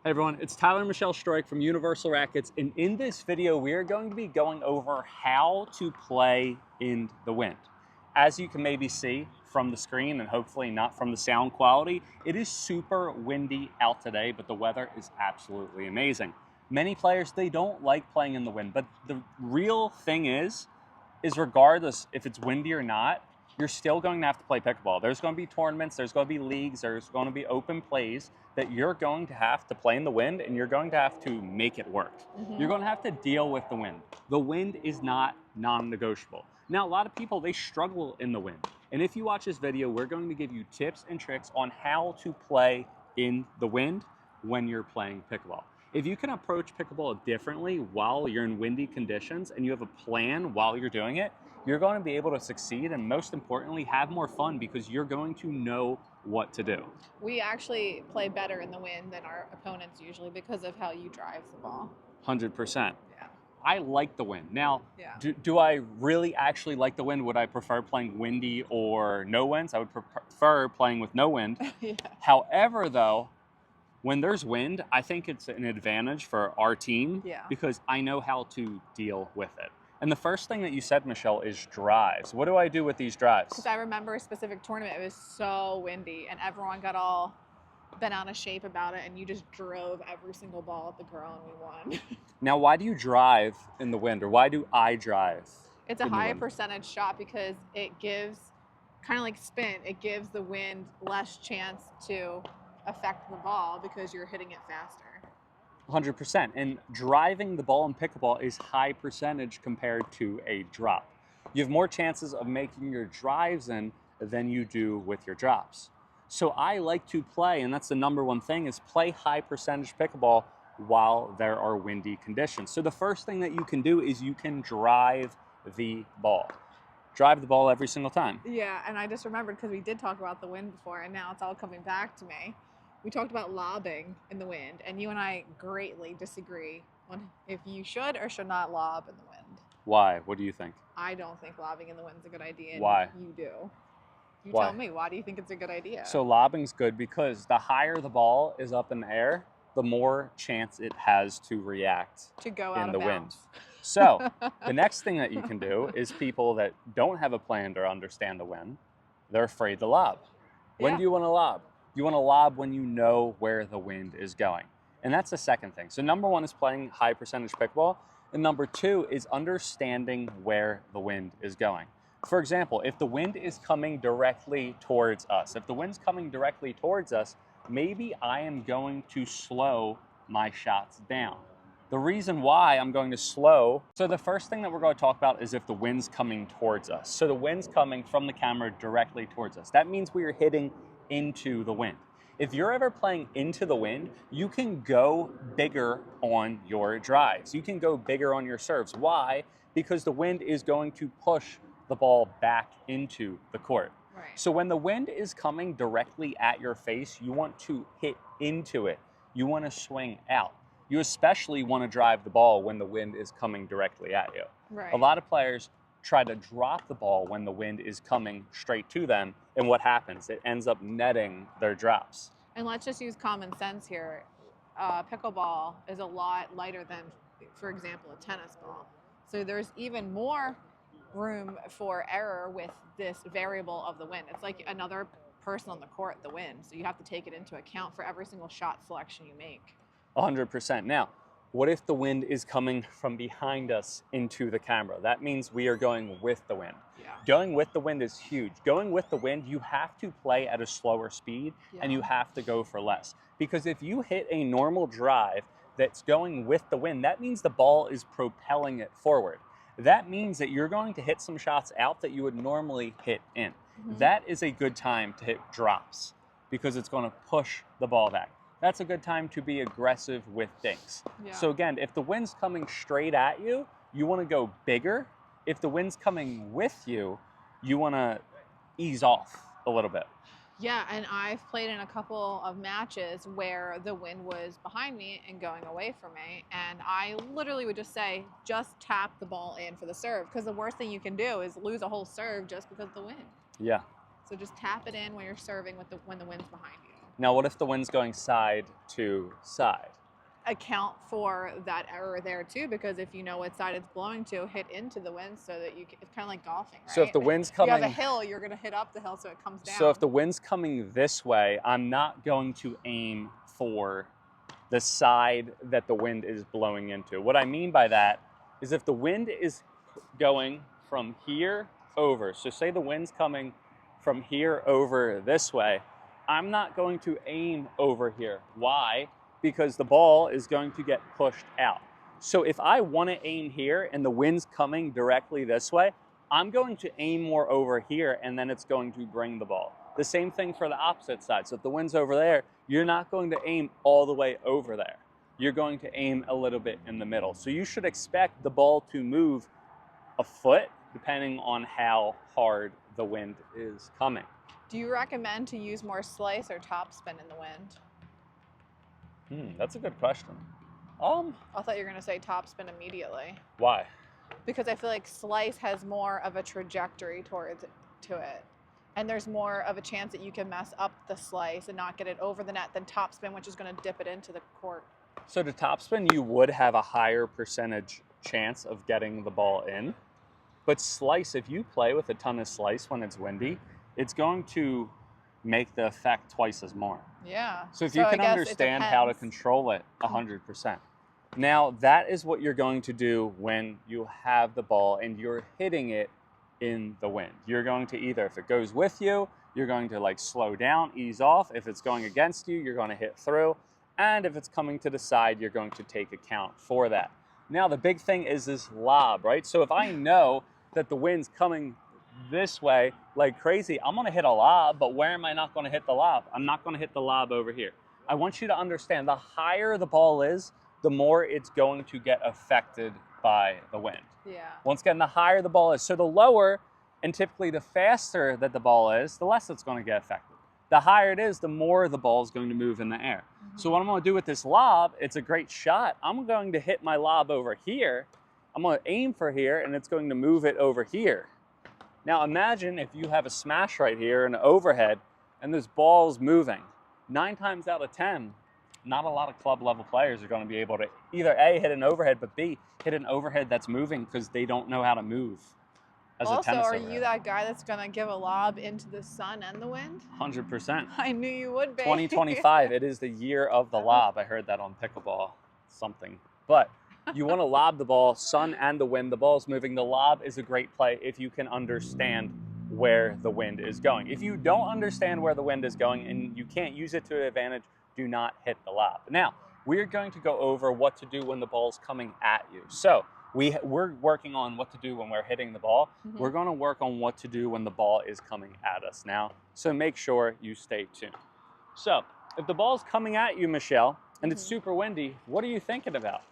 Hey everyone, it's Tyler and Michelle Stroik from Universal Rackets, and in this video we are going to be going over how to play in the wind. As you can maybe see from the screen and hopefully not from the sound quality, it is super windy out today, but the weather is absolutely amazing. Many players, they don't like playing in the wind, but the real thing is regardless if it's windy or not, you're still going to have to play pickleball. There's going to be tournaments, there's going to be leagues, there's going to be open plays that you're going to have to play in the wind, and you're going to have to make it work. You're going to have to deal with the wind. The wind is not non-negotiable. Now, a lot of people, they struggle in the wind. And if you watch this video, we're going to give you tips and tricks on how to play in the wind when you're playing pickleball. If you can approach pickleball differently while you're in windy conditions and you have a plan while you're doing it, you're going to be able to succeed and most importantly, have more fun because you're going to know what to do. We actually play better in the wind than our opponents usually because of how you drive the ball. 100%. Yeah. I like the wind. Now, Yeah. do I really actually like the wind? Would I prefer playing windy or no winds? I would prefer playing with no wind. Yeah. However, though, when there's wind, I think it's an advantage for our team because I know how to deal with it. And the first thing that you said, Michelle, is drives. What do I do with these drives? Because I remember a specific tournament, it was so windy and everyone got all bent out of shape about it and you just drove every single ball at the girl and we won. Now, why do you drive in the wind, or why do I drive? It's a high percentage shot because it gives, kind of like spin, it gives the wind less chance to affect the ball because you're hitting it faster. 100%. And driving the ball in pickleball is high percentage compared to a drop. You have more chances of making your drives in than you do with your drops. So I like to play, and that's the number one thing, is play high percentage pickleball while there are windy conditions. So the first thing that you can do is you can drive the ball. Drive the ball every single time. Yeah, and I just remembered because we did talk about the wind before and now it's all coming back to me. We talked about lobbing in the wind, and you and I greatly disagree on if you should or should not lob in the wind. Why? What do you think? I don't think lobbing in the wind is a good idea. And Why? You do. You Why? tell me, why do you think it's a good idea? So lobbing's good because the higher the ball is up in the air, the more chance it has to react to go out in the of wind. bounds. So the next thing that you can do is people that don't have a plan or understand the wind, they're afraid to lob. When do you want to lob? You want to lob when you know where the wind is going. And that's the second thing. So number one is playing high percentage pickleball. And number two is understanding where the wind is going. For example, if the wind is coming directly towards us, maybe I am going to slow my shots down. The reason why I'm going to slow, so the first thing that we're going to talk about is if the wind's coming towards us. So the wind's coming from the camera directly towards us. That means we are hitting into the wind. If you're ever playing into the wind, you can go bigger on your drives. You can go bigger on your serves. Why? Because the wind is going to push the ball back into the court. Right. So when the wind is coming directly at your face, you want to hit into it. You want to swing out. You especially want to drive the ball when the wind is coming directly at you. Right. A lot of players try to drop the ball when the wind is coming straight to them, and what happens? It ends up netting their drops. And let's just use common sense here. Pickleball is a lot lighter than, for example, a tennis ball. So there's even more room for error with this variable of the wind. It's like another person on the court, the wind. So you have to take it into account for every single shot selection you make. 100%. Now, what if the wind is coming from behind us into the camera? That means we are going with the wind. Yeah. Going with the wind is huge. Going with the wind, you have to play at a slower speed and you have to go for less. Because if you hit a normal drive that's going with the wind, that means the ball is propelling it forward. That means that you're going to hit some shots out that you would normally hit in. That is a good time to hit drops because it's going to push the ball back. That's a good time to be aggressive with dinks. Yeah. So again, if the wind's coming straight at you, you want to go bigger. If the wind's coming with you, you want to ease off a little bit. Yeah, and I've played in a couple of matches where the wind was behind me and going away from me, and I literally would just say, just tap the ball in for the serve, because the worst thing you can do is lose a whole serve just because of the wind. Yeah. So just tap it in when you're serving when the wind's behind you. Now, what if the wind's going side to side? Account for that error there too, because if you know what side it's blowing to, hit into the wind so that it's kind of like golfing, right? So if the wind's If you coming, have a hill, you're going to hit up the hill so it comes down. so if the wind's coming this way, I'm not going to aim for the side that the wind is blowing into. What I mean by that is if the wind is going from here over, so say the wind's coming from here over this way, I'm not going to aim over here. Why? Because the ball is going to get pushed out. So if I want to aim here and the wind's coming directly this way, I'm going to aim more over here and then it's going to bring the ball. The same thing for the opposite side. So if the wind's over there, you're not going to aim all the way over there. You're going to aim a little bit in the middle. So you should expect the ball to move a foot depending on how hard the wind is coming. Do you recommend to use more slice or topspin in the wind? That's a good question. I thought you were going to say topspin immediately. Why? Because I feel like slice has more of a trajectory to it. And there's more of a chance that you can mess up the slice and not get it over the net than topspin, which is going to dip it into the court. So to topspin, you would have a higher percentage chance of getting the ball in. But slice, if you play with a ton of slice when it's windy, it's going to make the effect twice as more. Yeah. So if you can understand how to control it 100%. Now, that is what you're going to do when you have the ball and you're hitting it in the wind. You're going to either, if it goes with you, you're going to like slow down, ease off. If it's going against you, you're going to hit through. And if it's coming to the side, you're going to take account for that. Now, the big thing is this lob, right? So if I know that the wind's coming this way like crazy, I'm going to hit a lob, but where am I not going to hit the lob? I'm not going to hit the lob over here. I want you to understand the higher the ball is, the more it's going to get affected by the wind. Yeah. Once again, the higher the ball is. So the lower and typically the faster that the ball is, the less it's going to get affected. The higher it is, the more the ball is going to move in the air. So what I'm going to do with this lob, it's a great shot. I'm going to hit my lob over here. I'm going to aim for here, and it's going to move it over here. Now imagine if you have a smash right here, an overhead, and this ball's moving. 9 times out of 10, not a lot of club level players are going to be able to either A, hit an overhead, but B, hit an overhead that's moving because they don't know how to move as a tennis overhead. Also, are you that guy that's going to give a lob into the sun and the wind? 100%. I knew you would be. 2025, it is the year of the lob. I heard that on Pickleball something. But you want to lob the ball, sun and the wind, the ball's moving. The lob is a great play if you can understand where the wind is going. If you don't understand where the wind is going and you can't use it to an advantage, do not hit the lob. Now, we're going to go over what to do when the ball's coming at you. So we're working on what to do when we're hitting the ball. We're going to work on what to do when the ball is coming at us now. So make sure you stay tuned. So if the ball's coming at you, Michelle, and it's super windy, what are you thinking about?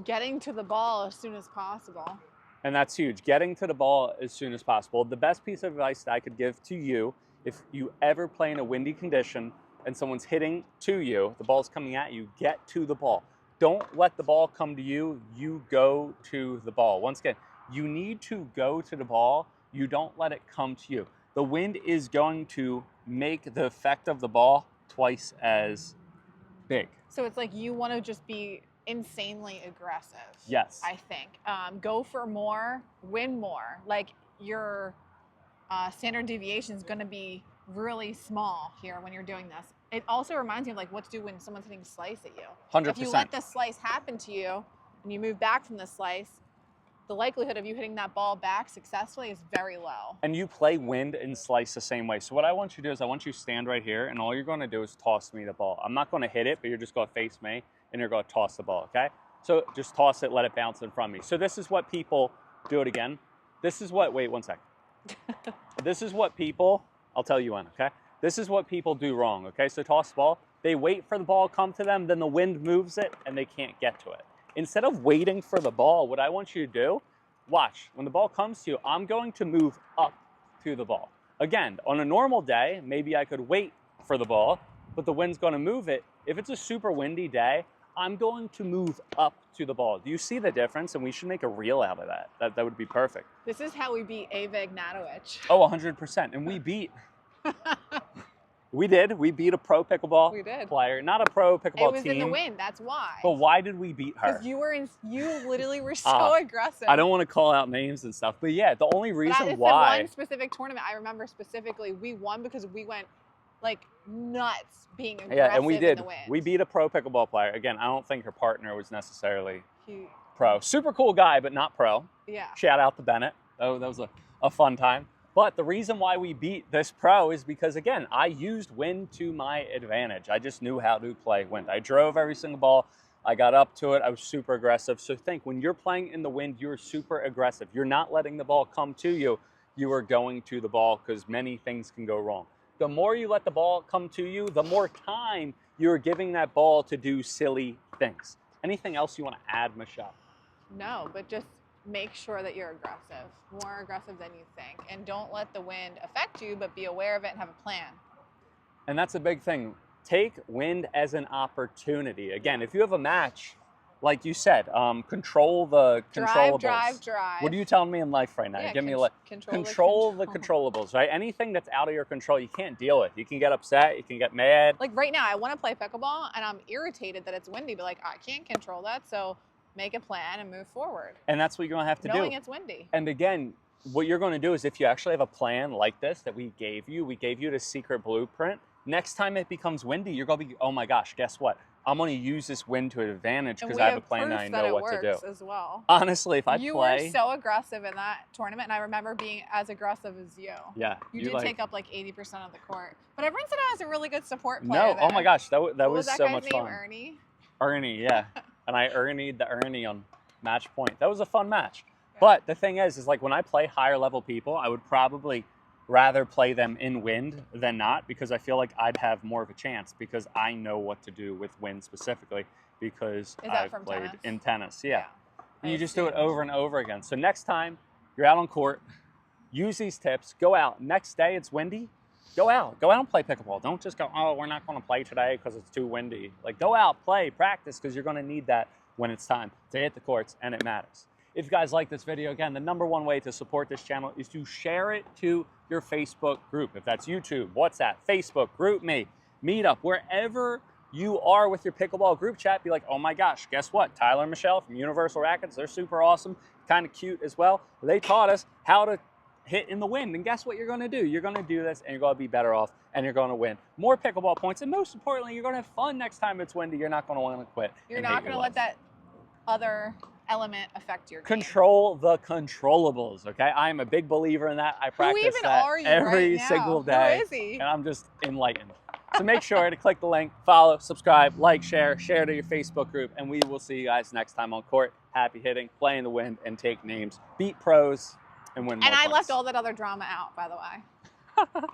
Getting to the ball as soon as possible. And that's huge. Getting to the ball as soon as possible. The best piece of advice that I could give to you, if you ever play in a windy condition and someone's hitting to you, the ball's coming at you, get to the ball. Don't let the ball come to you. You go to the ball. Once again, you need to go to the ball. You don't let it come to you. The wind is going to make the effect of the ball twice as big. So it's like you want to just be insanely aggressive. Yes. I think. Go for more, win more. Like your standard deviation is going to be really small here when you're doing this. It also reminds me of like what to do when someone's hitting slice at you. 100%. If you let the slice happen to you and you move back from the slice, the likelihood of you hitting that ball back successfully is very low. And you play wind and slice the same way. So what I want you to do is I want you to stand right here and all you're going to do is toss me the ball. I'm not going to hit it, but you're just going to face me and you're going to toss the ball, okay? So just toss it, let it bounce in front of me. So this is what people, do it again. This is what, wait 1 second. This is what people, I'll tell you when, okay? This is what people do wrong, okay? So toss the ball, they wait for the ball to come to them, then the wind moves it and they can't get to it. Instead of waiting for the ball, what I want you to do, watch, when the ball comes to you, I'm going to move up to the ball. Again, on a normal day, maybe I could wait for the ball, but the wind's going to move it. If it's a super windy day, I'm going to move up to the ball. Do you see the difference? And we should make a reel out of that. That would be perfect. This is how we beat Ava Ignatowicz. Oh, 100%. And we beat We did. We beat a pro pickleball player. Not a pro pickleball team. It was in the wind, that's why. But why did we beat her? Because you literally were so aggressive. I don't want to call out names and stuff, but yeah, the only reason it's why. The one specific tournament I remember specifically, we won because we went like nuts being aggressive. Yeah, and we did. In the wind. We beat a pro pickleball player. Again, I don't think her partner was necessarily pro. Super cool guy, but not pro. Yeah. Shout out to Bennett. Oh, that was a fun time. But the reason why we beat this pro is because, again, I used wind to my advantage. I just knew how to play wind. I drove every single ball. I got up to it. I was super aggressive. So think, when you're playing in the wind, you're super aggressive. You're not letting the ball come to you. You are going to the ball because many things can go wrong. The more you let the ball come to you, the more time you're giving that ball to do silly things. Anything else you want to add, Michelle? No, but just make sure that you're aggressive, more aggressive than you think. And don't let the wind affect you, but be aware of it and have a plan. And that's a big thing. Take wind as an opportunity. Again, if you have a match, like you said, control the controllables. Drive. What are you telling me in life right now? Yeah, Give me control the controllables, right? Anything that's out of your control, you can't deal with. You can get upset, you can get mad. Like right now, I want to play pickleball, and I'm irritated that it's windy, but like I can't control that, so make a plan and move forward. And that's what you're going to have to do. Knowing it's windy. And again, what you're going to do is, if you actually have a plan like this that we gave you the secret blueprint. Next time it becomes windy, you're going to be, oh my gosh, guess what? I'm going to use this wind to advantage because I have a plan and I know what to do. As well. Honestly, if I you play... were so aggressive in that tournament, and I remember being as aggressive as you. Yeah. You did take up like 80% of the court. But everyone said I was a really good support player there. Oh my gosh, that was so much fun. Ernie? Ernie, yeah. And I Ernied the Ernie on match point. That was a fun match. Yeah. But the thing is like when I play higher level people, I would probably rather play them in wind than not, because I feel like I'd have more of a chance because I know what to do with wind specifically because I've played in tennis. Yeah. And you just do it over and over again. So next time you're out on court, use these tips, go out. Next day it's windy, go out and play pickleball. Don't just go, oh, we're not going to play today because it's too windy. Like go out, play, practice, because you're going to need that when it's time to hit the courts, and it matters. If you guys like this video, again, the #1 way to support this channel is to share it to your Facebook group. If that's YouTube, WhatsApp, Facebook, GroupMe, Meetup, wherever you are with your pickleball group chat, be like, oh my gosh, guess what? Tyler and Michelle from Universal Rackets, they're super awesome, kind of cute as well. They taught us how to hit in the wind. And guess what you're going to do? You're going to do this and you're going to be better off and you're going to win more pickleball points. And most importantly, you're going to have fun next time it's windy. You're not going to want to quit. You're not going to let that other element affect your game. Control the controllables, okay? I am a big believer in that. I practice that every single day. Who is he? And I'm just enlightened. So make sure to click the link, follow, subscribe, like, share to your Facebook group, and we will see you guys next time on court. Happy hitting, play in the wind, and take names. Beat pros and win more points. And I left all that other drama out, by the way.